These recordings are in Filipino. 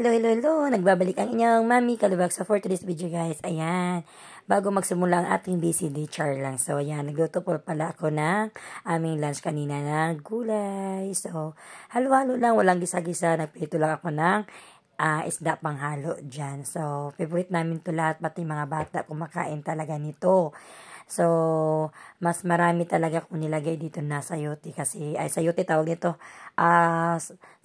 Hello. Nagbabalik ang inyong Mami Kalibak. So, for today's video guys, ayan. Bago magsimula ang ating BCD char lang. So, ayan. Nagluto po pala ako ng aming lunch kanina na gulay. So, halo-halo lang. Walang gisa-gisa. Nagprito lang ako ng isda panghalo dyan. So, favorite namin to lahat. Pati mga bata kumakain talaga nito. So, mas marami talaga kung nilagay dito na sayote kasi, sayote tawag nito,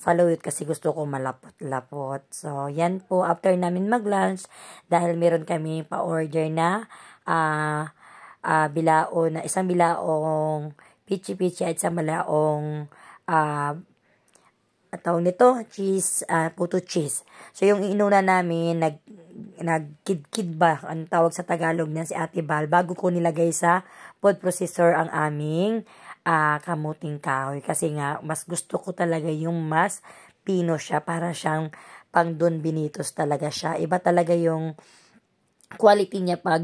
saluyot kasi gusto ko malapot-lapot. So, yan po, after namin mag-lunch, dahil meron kami pa-order na, bilao na, isang bilaong pichi-pichi at isang bilaong, tawag nito, cheese, puto cheese. So, yung inuna namin, nagkidkid ba, ang tawag sa Tagalog na si Ate Bal, bago ko nilagay sa food processor ang aming kamuting kahoy. Kasi nga, mas gusto ko talaga yung mas pino siya, para siyang pang Don Benitos talaga siya. Iba talaga yung quality niya pag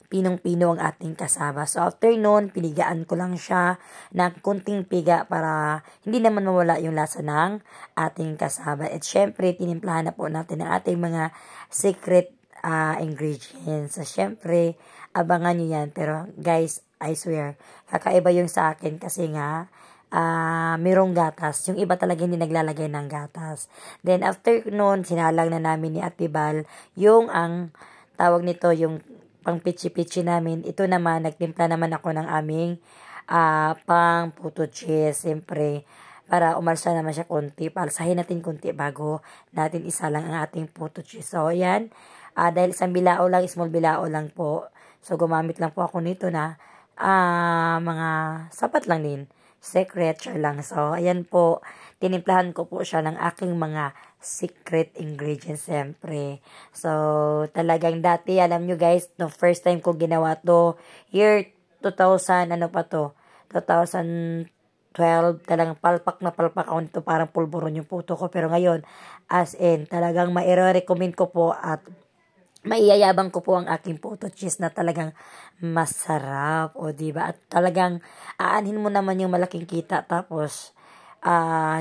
pinong-pino ang ating kasama. So, after nun, pinigaan ko lang siya ng kunting piga para hindi naman mawala yung lasa ng ating kasama. At syempre, tinimplahan na po natin ang ating mga secret ingredients. So, syempre, abangan nyo yan. Pero, guys, I swear, kakaiba yung sa akin kasi nga, mayroong gatas. Yung iba talaga hindi naglalagay ng gatas. Then, after nun, sinalang na namin ni Ate Bal yung ang tawag nito, yung pang pichi-pichi namin. Ito naman, nagtimpla naman ako ng aming pang puto cheese. Siyempre, para umalsa naman siya konti. Palsahin natin konti bago natin isalang ang ating puto cheese. So, ayan. Dahil isang bilao lang, small bilao lang po. So, gumamit lang po ako nito na mga sapat lang din. Secret lang. So, ayan po. Tinimplahan ko po siya ng aking mga secret ingredients, siyempre. So, talagang dati, alam nyo guys, no, first time ko ginawa to, year 2000, 2012, talagang palpak ako nito, parang pulburon yung puto ko. Pero ngayon, as in, talagang maire-recommend ko po at maiyayabang ko po ang aking puto cheese na talagang masarap. O, diba? At talagang aanhin mo naman yung malaking kita, tapos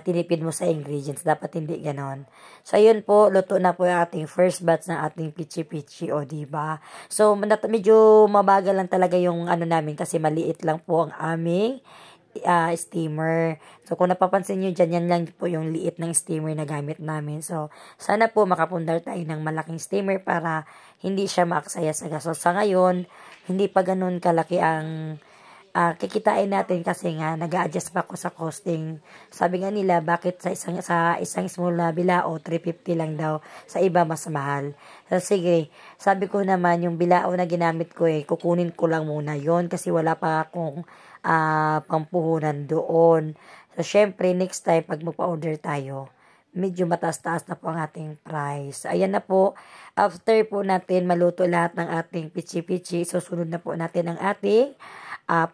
tinipid mo sa ingredients. Dapat hindi ganon. So, yun po, luto na po yung ating first batch ng ating pichi-pichi, o diba? So, medyo mabagal lang talaga yung ano namin kasi maliit lang po ang aming steamer. So, kung napapansin nyo dyan, yan lang po yung liit ng steamer na gamit namin. So, sana po makapundar tayo ng malaking steamer para hindi siya maaksaya sa gas. So, sa ngayon, hindi pa ganun kalaki ang kikitain natin kasi nga nag-a-adjust pa ako sa costing. Sabi nga nila, bakit sa isang small na bilao 350 lang daw, sa iba mas mahal. So, sige, sabi ko naman yung bilao na ginamit ko kukunin ko lang muna yon kasi wala pa akong pampuhunan doon. So, syempre, next time pag magpa-order tayo, medyo mataas-taas na po ang ating price. Ayan na po. After po natin maluto lahat ng ating pichi-pichi, susunod na po natin ang ating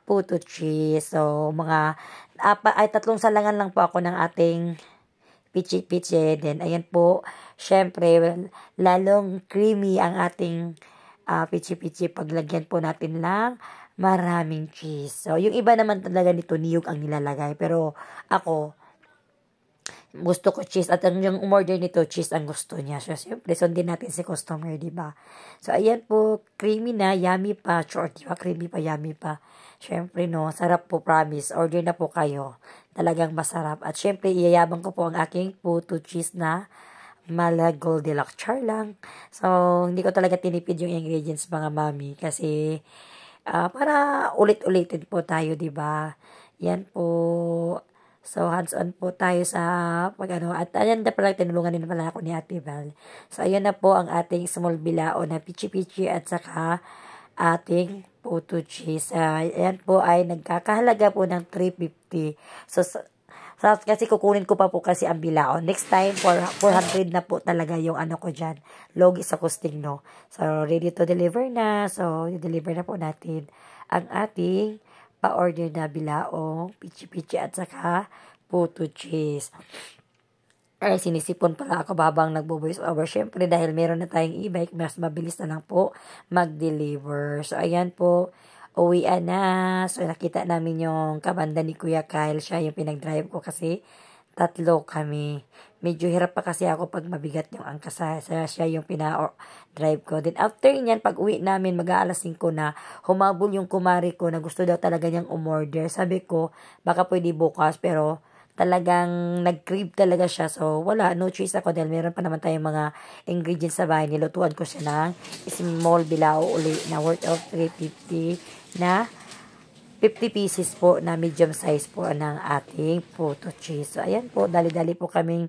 puto cheese. So, mga tatlong salangan lang po ako ng ating pichi-pichi. Then, ayan po, syempre, lalong creamy ang ating pichi-pichi. Paglagyan po natin lang maraming cheese. So, yung iba naman talaga nito, niyog ang nilalagay. Pero, ako, gusto ko cheese. At yung umorder nito, cheese ang gusto niya. So, siyempre, sundin natin si customer, diba? So, ayan po, creamy na, yummy pa. Sure, diba? Creamy pa, yummy pa. Siyempre, no, sarap po, promise. Order na po kayo. Talagang masarap. At siyempre, iyayabang ko po ang aking puto cheese na Mala Goldilocks. Char lang. So, hindi ko talaga tinipid yung ingredients, mga mami. Kasi, para ulit-ulitin po tayo, diba? Yan po. So, hands-on po tayo sa pag-ano. At ayan na pala, tinulungan din pala ako ni Ate Val. So, ayan na po ang ating small bilao na pichi-pichi at saka ating puto cheese. Ayan po ay nagkakahalaga po ng 350. So, kasi kukunin ko pa po kasi ang bilao. Next time, 400 na po talaga yung ano ko dyan. Logi sa costing, no? So, ready to deliver na. So, deliver na po natin ang ating pa-order na bilaong pichi-pichi at saka puto cheese. Ay, sinisipon pala ako babang nagbo-voice over. Syempre, dahil meron na tayong e-bike, mas mabilis na lang po mag-deliver. So, ayan po, uwian na. So, nakita namin yung kabanda ni Kuya Kyle. Siya yung pinag-drive ko kasi tatlo kami. Medyo hirap pa kasi ako pag mabigat yung angkas, siya yung pina-drive ko. Then after nyan, pag uwi namin, mag-aalas 5 na, humabol yung kumari ko na gusto daw talaga niyang umorder. Sabi ko, baka pwede bukas, pero talagang nag-crave talaga siya. So, wala, no choice ako dahil meron pa naman tayong mga ingredients sa bahay. Nilutuan ko siya ng small bilao uli na worth of 350 na 50 pieces po na medium size po ng ating puto cheese. So, ayan po, dali-dali po kaming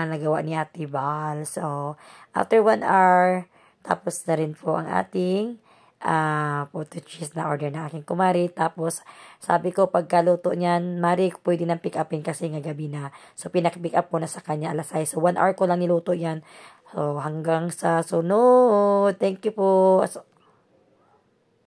nagawa ni Ate Val. So, after 1 hour, tapos na rin po ang ating puto cheese na order na aking kumari. Tapos, sabi ko, pagkaluto niyan, Mari, pwede nang pick upin kasi nga gabi na. So, pick up ko na sa kanya alas 6. So, 1 hour ko lang niluto yan. So, hanggang sa sunod. Thank you po.